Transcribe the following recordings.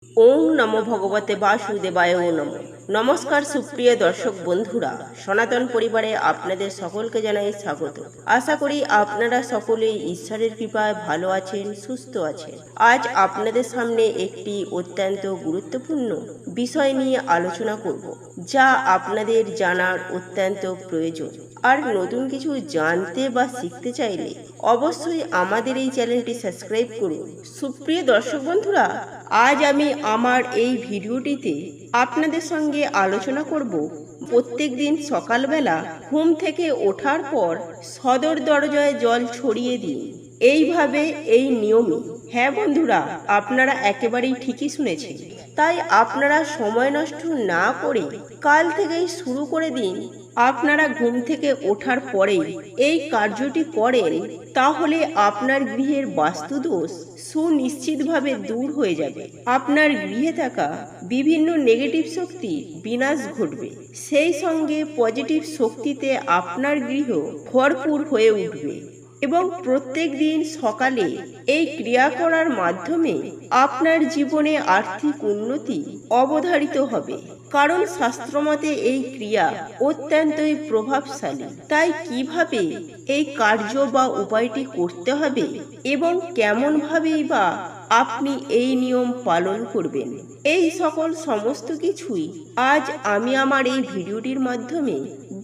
ওম নমো ভগবতে বাসুদেবায় নমো। নমস্কার সুপ্রিয় দর্শক বন্ধুরা, সনাতন পরিবারে আপনাদের সকলকে জানাই স্বাগত। আশা করি আপনারা সকলেই ঈশ্বরের কৃপায় ভালো আছেন, সুস্থ আছেন। আজ আপনাদের সামনে একটি অত্যন্ত গুরুত্বপূর্ণ বিষয় নিয়ে আলোচনা করব, যা আপনাদের জানার অত্যন্ত প্রয়োজন। আর নতুন কিছু জানতে বা শিখতে চাইলে অবশ্যই আমাদের এই চ্যানেলটি সাবস্ক্রাইব করুন। সুপ্রিয় দর্শক বন্ধুরা, আজ আমি আমার এই ভিডিওটিতে আপনাদের সঙ্গে আলোচনা করব প্রত্যেক দিন সকালবেলা ঘুম থেকে ওঠার পর সদর দরজায় জল ছড়িয়ে দিন। এইভাবে, এই নিয়মে। হ্যাঁ বন্ধুরা, আপনারা একেবারেই ঠিকই শুনেছেন। তাই আপনারা সময় নষ্ট না করে কাল থেকেই শুরু করে দিন। আপনারা ঘুম থেকে ওঠার পরেই এই কার্যটি করেন, তাহলে আপনার গৃহের বাস্তুদোষ সুনিশ্চিতভাবে দূর হয়ে যাবে। আপনার গৃহে থাকা বিভিন্ন নেগেটিভ শক্তি বিনাশ ঘটবে, সেই সঙ্গে পজিটিভ শক্তিতে আপনার গৃহ ভরপুর হয়ে উঠবে। এবং প্রত্যেক দিন সকালে এই ক্রিয়া করার মাধ্যমে আপনার জীবনে আর্থিক উন্নতি অবধারিত হবে। কারণ শাস্ত্রমতে এই ক্রিয়া অত্যন্তই প্রভাবশালী। তাই কিভাবে এই কার্য বা উপায়টি করতে হবে এবং কেমন ভাবেই বা আপনি এই নিয়ম পালন করবেন, এই সকল সমস্ত কিছুই আজ আমি আমার এই ভিডিওটির মাধ্যমে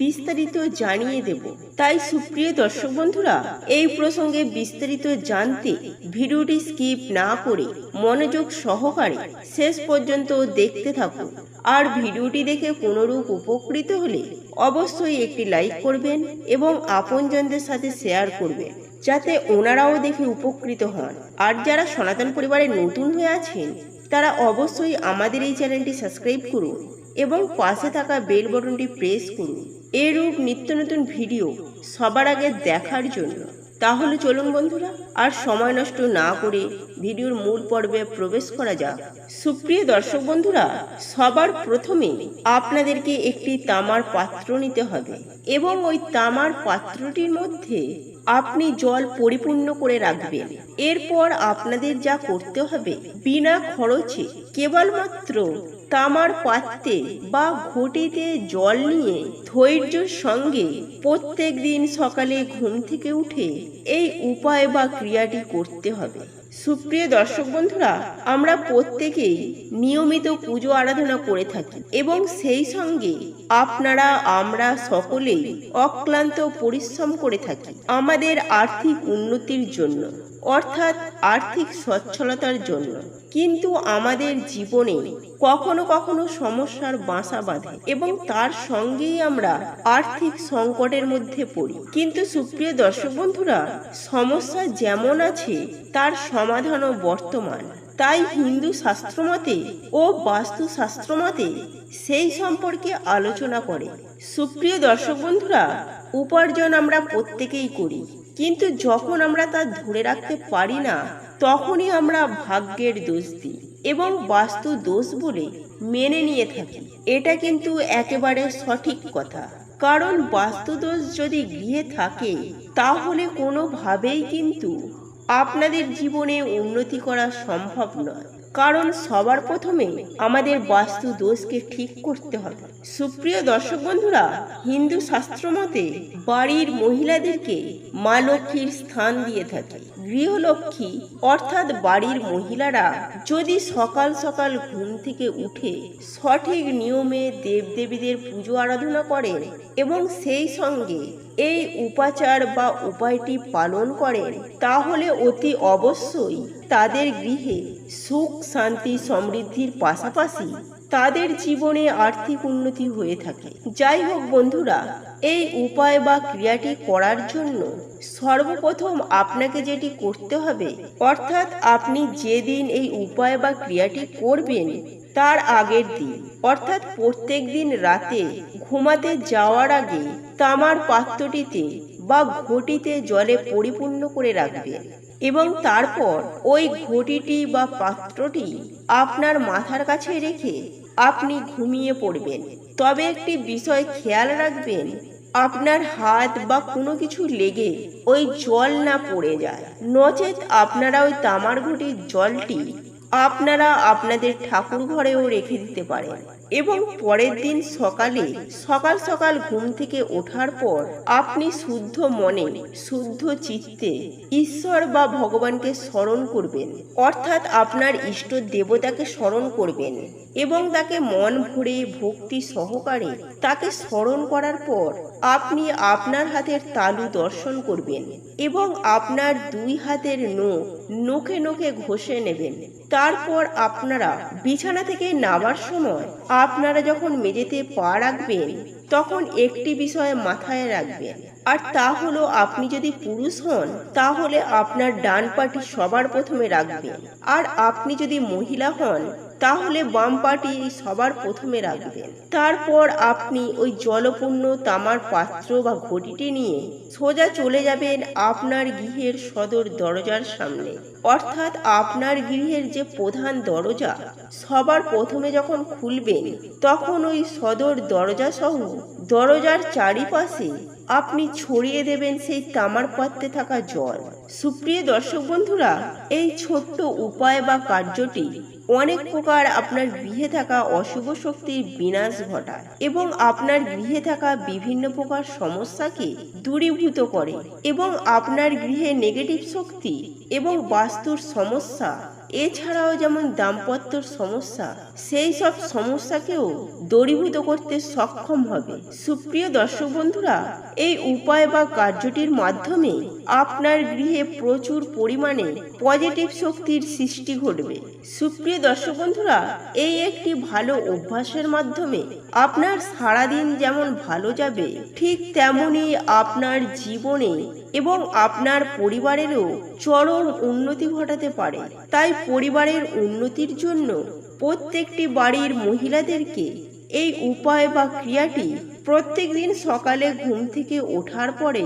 বিস্তারিত জানিয়ে দেব। তাই সুপ্রিয় দর্শক বন্ধুরা, এই প্রসঙ্গে বিস্তারিত জানতে ভিডিওটি স্কিপ না করে মনোযোগ সহকারে শেষ পর্যন্ত দেখতে থাকুন। আর ভিডিওটি দেখে কোনোরূপ উপকৃত হলে অবশ্যই একটি লাইক করবেন এবং আপনজনদের সাথে শেয়ার করবেন, যাতে ওনারাও দেখে উপকৃত হন। আর যারা সনাতন পরিবারে নতুন হয়ে আছেন, তারা অবশ্যই আমাদের এই চ্যানেলটি সাবস্ক্রাইব করুন এবং পাশে থাকা বেল বাটনটি প্রেস করুন, এরূপ নিত্য নতুন ভিডিও সবার আগে দেখার জন্য। তাহলে চলুন বন্ধুরা, আর সময় নষ্ট না করে ভিডিওর মূল পর্বে প্রবেশ করা যাক। সুপ্রিয় দর্শক বন্ধুরা, সবার প্রথমে আপনাদেরকে একটি তামার পাত্র নিতে হবে এবং ওই তামার পাত্রটির মধ্যে আপনি জল পরিপূর্ণ করে রাখবেন। এরপর আপনাদের যা করতে হবে, বিনা খরচে কেবলমাত্র তামার পাত্রে বা ঘটিতে জল নিয়ে ধৈর্যের সঙ্গে প্রত্যেক দিন সকালে ঘুম থেকে উঠে এই উপায় বা ক্রিয়াটি করতে হবে। সুপ্রিয় দর্শক বন্ধুরা, আমরা প্রত্যেকেই নিয়মিত পুজো আরাধনা করে থাকি এবং সেই সঙ্গে আমরা সকলেই অক্লান্ত পরিশ্রম করে থাকি আমাদের আর্থিক উন্নতির জন্য, অর্থাৎ আর্থিক সচ্ছলতার জন্য। কিন্তু আমাদের জীবনে কখনো কখনো সমস্যার বাসা বাঁধে এবং তার সঙ্গেই আমরা আর্থিক সংকটের মধ্যে পড়ি। কিন্তু সুপ্রিয় দর্শক বন্ধুরা, সমস্যা যেমন আছে তার সমাধানও বর্তমান। তাই হিন্দু শাস্ত্রমতে ও বাস্তু শাস্ত্রমতে সেই সম্পর্কে আলোচনা করে। সুপ্রিয় দর্শক বন্ধুরা, উপার্জন আমরা প্রত্যেকেই করি, কিন্তু যখন আমরা তা ধরে রাখতে পারি না, তখনই আমরা ভাগ্যের দোষ দিই এবং বাস্তু দোষ বলে মেনে নিয়ে থাকি। এটা কিন্তু একেবারে সঠিক কথা। কারণ বাস্তু দোষ যদি গৃহে থাকে, তাহলে কোনোভাবেই কিন্তু আপনাদের জীবনে উন্নতি করা সম্ভব নয়। কারণ সবার প্রথমে আমাদের বাস্তু দোষকে ঠিক করতে হবে। সুপ্রিয় দর্শক বন্ধুরা, হিন্দু শাস্ত্র মতে বাড়ির মহিলাদেরকে মা লক্ষ্মীর স্থান দিয়ে থাকে। গৃহলক্ষ্মী অর্থাৎ বাড়ির মহিলারা যদি সকাল সকাল ঘুম থেকে উঠে সঠিক নিয়মে দেবদেবীদের পুজো আরাধনা করেন এবং সেই সঙ্গে এই উপাচার বা উপায়টি পালন করেন, তাহলে অতি অবশ্যই তাদের গৃহে সুখ শান্তি সমৃদ্ধির পাশাপাশি তাদের জীবনে আর্থিক উন্নতি হয়ে থাকে। যাই হোক বন্ধুরা, এই উপায় বা ক্রিয়াটি করার জন্য সর্বপ্রথম আপনাকে যেটি করতে হবে, অর্থাৎ আপনি যেদিন এই উপায় বা ক্রিয়াটি করবেন তার আগের দিন, অর্থাৎ প্রত্যেক দিন রাতে ঘুমাতে যাওয়ার আগে তামার পাত্রটিতে বা ঘটিতে জলে পরিপূর্ণ করে রাখবেন এবং তারপর ওই ঘটিটি বা পাত্রটি আপনার মাথার কাছে রেখে আপনি ঘুমিয়ে পড়বেন। তবে একটি বিষয় খেয়াল রাখবেন, আপনার হাত বা কোনো কিছু লেগে ওই জল না পড়ে যায়, নচেৎ আপনারা ওই তামার ঘটির জলটি আপনারা আপনাদের ঠাকুর ঘরেও রেখে দিতে পারেন এবং পরের দিন সকালে সকাল সকাল ঘুম থেকে ওঠার পর আপনি শুদ্ধ মনে শুদ্ধ চিত্তে ঈশ্বর বা ভগবানকে স্মরণ করবেন, অর্থাৎ আপনার ইষ্ট দেবতাকে স্মরণ করবেন এবং তাকে মন ভরে ভক্তি সহকারে তাকে স্মরণ করার পর আপনি আপনার হাতের তালু দর্শন করবেন এবং আপনার দুই হাতের নখে নখে ঘষে নেবেন। তারপর আপনারা বিছানা থেকে নামার সময় আপনারা যখন মেঝেতে পা রাখবেন তখন একটি বিষয় মাথায় রাখবেন, আর তা হলো আপনি যদি পুরুষ হন তাহলে আপনার ডান পাটি সবার প্রথমে রাখবেন, আর আপনি যদি মহিলা হন তাহলে বাম পাটি সবার প্রথমে রাখবেন। তারপর আপনি ওই জলপূর্ণ তামার পাত্র বা ঘটিটি নিয়ে সোজা চলে যাবেন আপনার গৃহের সদর দরজার সামনে, অর্থাৎ আপনার গৃহের যে প্রধান দরজা সবার প্রথমে যখন খুলবেন তখন ওই সদর দরজা সহ দরজার চারিপাশে আপনি ছড়িয়ে দেবেন সেই তামার পাত্রে থাকা জল। সুপ্রিয় দর্শক বন্ধুরা, এই ছোট্ট উপায় বা কার্যটি অনেক প্রকার আপনার গৃহে থাকা অশুভ শক্তির বিনাশ ঘটায় এবং আপনার গৃহে থাকা বিভিন্ন প্রকার সমস্যাকে দূরীভূত করে এবং আপনার গৃহে নেগেটিভ শক্তি এবং বাস্তুর সমস্যা, এছাড়াও যেমন দাম্পত্যর সমস্যা, সেই সব সমস্যাকেও দূরীভূত করতে সক্ষম হবে। সুপ্রিয় দর্শক বন্ধুরা, এই উপায় বা কার্যটির মাধ্যমে আপনার গৃহে প্রচুর পরিমাণে পজিটিভ শক্তির সৃষ্টি ঘটবে। সুপ্রিয় দর্শক বন্ধুরা, এই একটি ভালো অভ্যাসের মাধ্যমে আপনার সারাদিন যেমন ভালো যাবে ঠিক তেমনি আপনার জীবনে এবং আপনার পরিবারেরও চরম উন্নতি ঘটাতে পারে। তাই পরিবারের উন্নতির জন্য প্রত্যেকটি বাড়ির মহিলাদেরকে এই উপায় বা ক্রিয়াটি প্রত্যেক দিন সকালে ঘুম থেকে ওঠার পরে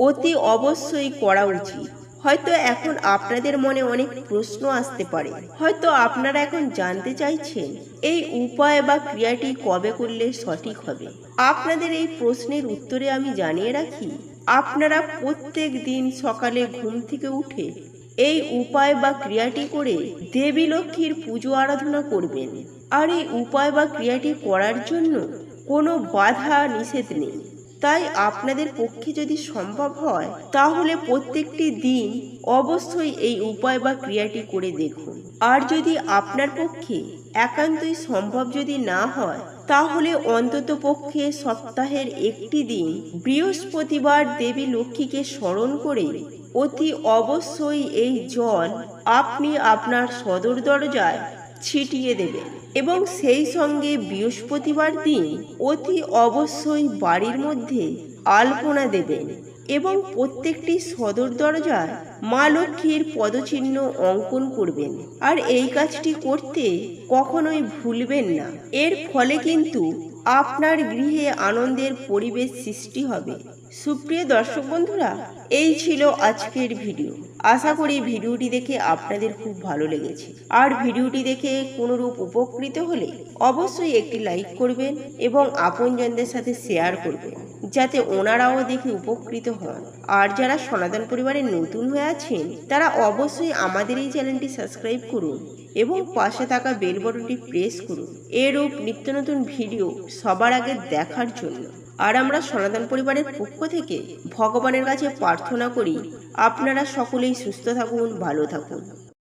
অতি অবশ্যই করা উচিত। হয়তো এখন আপনাদের মনে অনেক প্রশ্ন আসতে পারে, হয়তো আপনারা এখন জানতে চাইছেন এই উপায় বা ক্রিয়াটি কবে করলে সঠিক হবে। আপনাদের এই প্রশ্নের উত্তরে আমি জানিয়ে রাখি, আপনারা প্রত্যেক দিন সকালে ঘুম থেকে উঠে এই উপায় বা ক্রিয়াটি করে দেবী লক্ষ্মীর পুজো আরাধনা করবেন। আর এই উপায় বা ক্রিয়াটি করার জন্য কোনো বাধা নিষেধ নেই। তাই আপনাদের পক্ষে যদি সম্ভব হয় তাহলে প্রত্যেকটি দিন অবশ্যই এই উপায় বা ক্রিয়াটি করে দেখুন। আর যদি আপনার পক্ষে একান্তই সম্ভব যদি না হয় তাহলে অন্তত পক্ষে সপ্তাহের একটি দিন বৃহস্পতিবার দেবী লক্ষ্মীকে স্মরণ করে অতি অবশ্যই এই জল আপনি আপনার সদর দরজায় ছিটিয়ে দেবেন এবং সেই সঙ্গে বৃহস্পতিবার দিন অতি অবশ্যই বাড়ির মধ্যে আলপনা দেবেন এবং প্রত্যেকটি সদর দরজায় মা লক্ষ্মীর পদচিহ্ন অঙ্কন করবেন। আর এই কাজটি করতে কখনোই ভুলবেন না। এর ফলে কিন্তু আপনার গৃহে আনন্দের পরিবেশ সৃষ্টি হবে। সুপ্রিয় দর্শক বন্ধুরা, এই ছিল আজকের ভিডিও। আশা করি ভিডিওটি দেখে আপনাদের খুব ভালো লেগেছে। আর ভিডিওটি দেখে কোনোরূপ উপকৃত হলে অবশ্যই একটি লাইক করবেন এবং আপনজনদের সাথে শেয়ার করবেন যাতে ওনারাও দেখে উপকৃত হন। আর যারা সনাতন পরিবারে নতুন হয়ে আছেন তারা অবশ্যই আমাদের এই চ্যানেলটি সাবস্ক্রাইব করুন এবং পাশে থাকা বেল বাটনটি প্রেস করুন এরূপ নিত্য নতুন ভিডিও সবার আগে দেখার জন্য। আর আমরা সনাতন পরিবারের পক্ষ থেকে ভগবানের কাছে প্রার্থনা করি আপনারা সকলেই সুস্থ থাকুন, ভালো থাকুন।